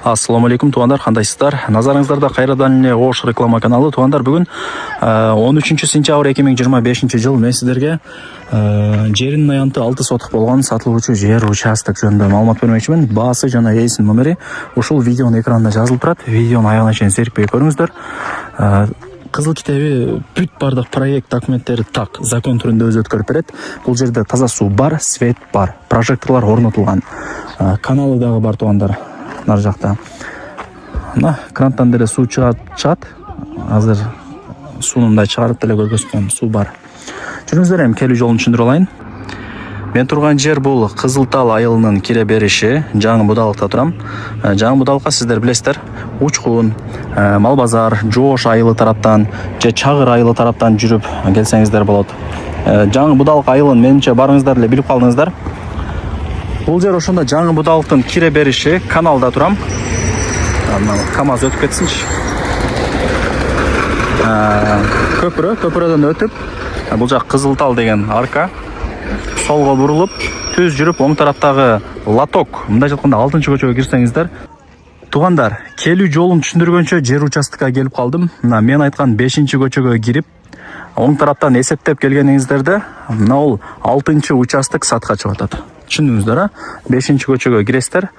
Ассаламу алейкум туғандар, қандайсыздар? Назарыңыздарда қайрадан эле Ош реклама каналы. Туғандар, бүгін 13 сентябрь 2025 жыл мен сіздерге жерінің аянты 6 сотық болған сатылуучу жер участок жөнүндө маалымат бермекчимин. Баасы жана эсин номери ушул видеонун экранында жазылып турат. Видеонун аягына чейин зерикпей көрүңүздөр. Кызыл китеби бүт бардык проект документтери так закон түрүндө өзү өткөрүп берет. Бул жерде таза суу бар, свет бар, прожекторлор орнотулган, каналы дагы бар туғандар. Нар жақта мына крантан деле суу чыгат. Азыр суунундай чыгарып деле көргөзгөн суу бар. Жүрүңүздөр, эми келүү жолун түшүндүрүп алайын. Мен турган жер бул Кызылтал айылынын кире бериши, Жаңы Будалыкта турам. Жаңы Будалыкка сиздер билесиздер, Учкун, Малбазар, Жоош айылы тараптан же Чагыр айылы тараптан жүрүп келсеңиздер болот. Жаңы Будалык айылын менимче барыңыздар эле билип калдыңыздар. Бул жер ошондо Жаңы Будалыктын кире бериши, каналда турам. КамАЗ өтүп кетсинчи. Көпүрөдөн өтүп, бул жак Кызылтал деген арка. Солго бурулуп, түз жүрүп, оң тараптагы лоток, мындай жатканда 6-көчөгө кирсеңиздер. Тугандар, келүү жолун түшүндүргөнчө жер участокка келип калдым. Мына мен айткан 5-көчөгө кирип, оң тараптан эсептеп келгениңиздерде, мына ол 6-участок сатка чыгып атат. Түшүндүңүздөр, 5-көчөгө киресиздер,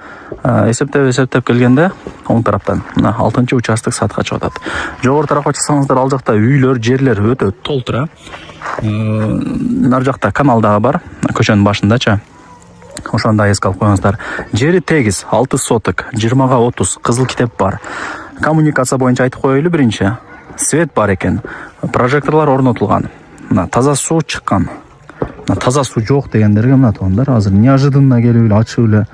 эсептеп келгенде оң тараптан мына 6-участок сатка чыгып атат. Жогору тарапка чыксаңыздар, ал жакта үйлөр, жерлер өтө толтура. Нар жакта канал дагы бар, көчөнүн башындачы. Ошондо эске алып коюңуздар. Жери тегиз, 6 соток, 20га 30 кызыл китеп бар. Коммуникация боюнча айтып коелу биринчи. Свет бар экен, прожекторлор орнотулган. Мына таза суу чыккан. Таза суу жок дегендерге мына тугандар, азыр неожиданно келип эле ачып эле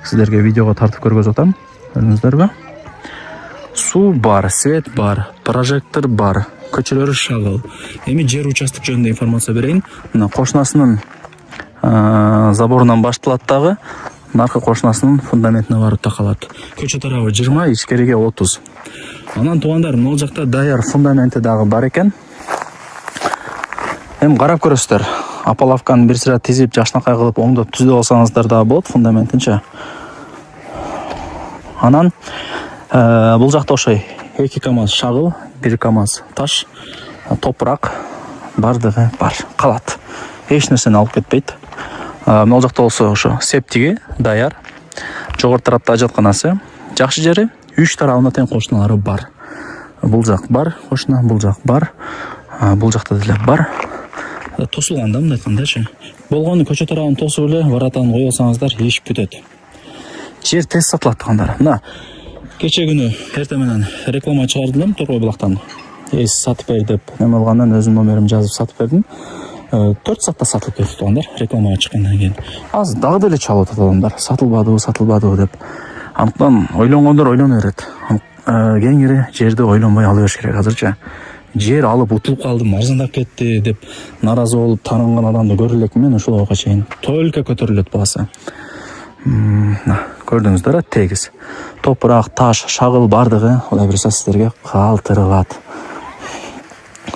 сиздерге видеого тартып көргөзүп атам. Көрдүңүздөрбү? Суу бар, свет бар, прожектор бар, көчөлөр шагыл. Эми жер участок жөнүндө информация берейин. Мына кошунасынын заборунан башталат дагы, наркы кошунасынын фундаментине барып такалат. Көчө тарабы 20, ичкериге 30. Анан тугандар, могул жакта даяр фундаменти дагы бар экен. Эми карап көрөсүздөр. Апалавканы бир сыра тизип, жакшынакай кылып оңдоп түздөп алсаңыздар дагы болот фундаментинчи. Анан бул жакта ошой 2 КамАЗ шагыл, 1 КамАЗ таш, топурак бардыгы бар, калат. Эч нерсени алып кетпейт. Могул жакта болсо ошо септиги даяр. Жогору тарапта ажатканасы. Жакшы жери 3 тарабына тең кошуналары бар. Бул жак бар, кошуна, бул жак бар. Бул жакта деле бар. Тосулган да мындай айткандачы. Болгону көчө тарабын тосуп эле воротаны коюп алсаңыздар, иш бүтөт. Жер тез сатылат тугандар. Мына кече күнү эртең менен реклама чыгардым Торгой булактан. Эс сатып бер деп неме алгандан өзүм номеримди жазып сатып бердим. 4 саатта сатылып кетти тугандар, рекламага чыккандан кийин. Азыр дагы деле чалып атат адамдар. Сатылбадыбы деп. Андыктан ойлонгондор ойлоно берет. Кеңири жерди ойлонбой ала бериш керек азырчы. Жер алып утулуп калдым, арзандап кетти деп наразы болуп танынган адамды көрө элекмин мен ушул убакка чейин. Только көтөрүлөт баасы. Көрдүңүздөр, тегиз. Топурак, таш, шагыл бардыгы, Кудай буйруса сиздерге калтырылат.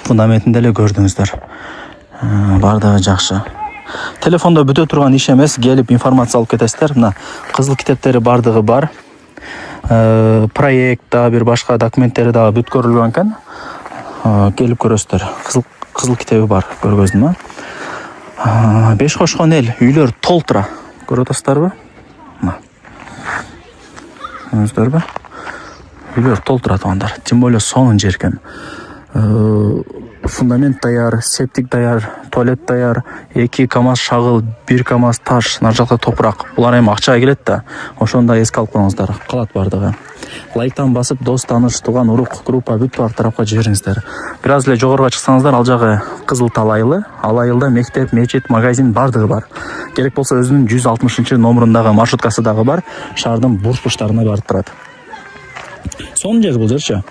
Фундаментин деле көрдүңүздөр. Бардыгы жакшы. Телефондо бүтө турган иш эмес, келип информация алып кетесиздер. Мына кызыл китептери бардыгы бар. Проект да бир башка документтери да бүткөрүлгөн экен. Келип көрөсүздөр. Кызыл китеби бар, көргөздүм. 5 кошкон эл, үйлөр толтура. Көрүп атасыздарбы? Көрдүңүздөрбү? Үйлөр толтура тугандар. Тем более сонун жер экен. Фундамент даяр, септик даяр, туалет даяр, 2 КамАЗ шагыл, 1 КамАЗ таш, нар жакта топурак. Булар эми акчага келет да. Ошондо эске алып коюңуздар. Калат бардыгы. Лайктан басып, дос, таныш, туган, урук, группа бүт бар тарапка жибериңиздер. Бир аз эле жогоруга чыксаңыздар, ал жагы Кызылтал айылы. Ал айылда мектеп, мечит, магазин бардыгы бар. Керек болсо өзүнүн 160 номерундагы маршруткасы дагы бар. Шаардын бурч-бурчтарына барып турат. Сонун жер бул жерчи.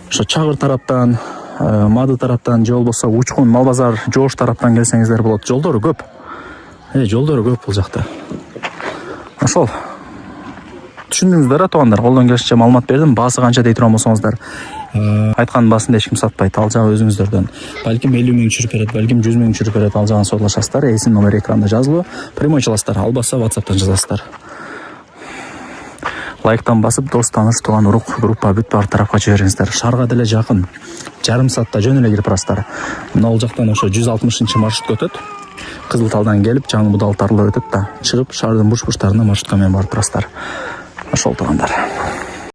Ошо Чагыр тараптан, Мады тараптан, же болбосо Учкун, Малбазар, Жоош тараптан келсеңиздер болот. Жолдору көп. Жолдору көп бул жакта. Ошол. Түшүндүңүздөр, туугандар, колдон келишинче маалымат бердим. Баасы канча дей турган болсоңуздар, айткан баасын эч ким сатпайт. Ал жагы өзүңүздөрдөн. Балким 50 миң чүрүп берет, балким 100 миң чүрүп берет. Ал жагын сорлашасыздар. Эсин номери экранда жазылуу. Прямой чаласыздар, албаса WhatsApp'тан жазасыздар. лайктан басып дос тааныш тууган урук группа бүт бар тарапка жибериңиздер. Шаарга деле жакын. Жарым саатта жөн эле кирип барасыздар. Мына ол жактан ошо 160 маршрут өтөт. Кызыл Талдан келип жаңы Будал тарлап өтөт да чыгып шаардын буш-буштарына маршрутка менен барып турасыздар. Ошол туугандар.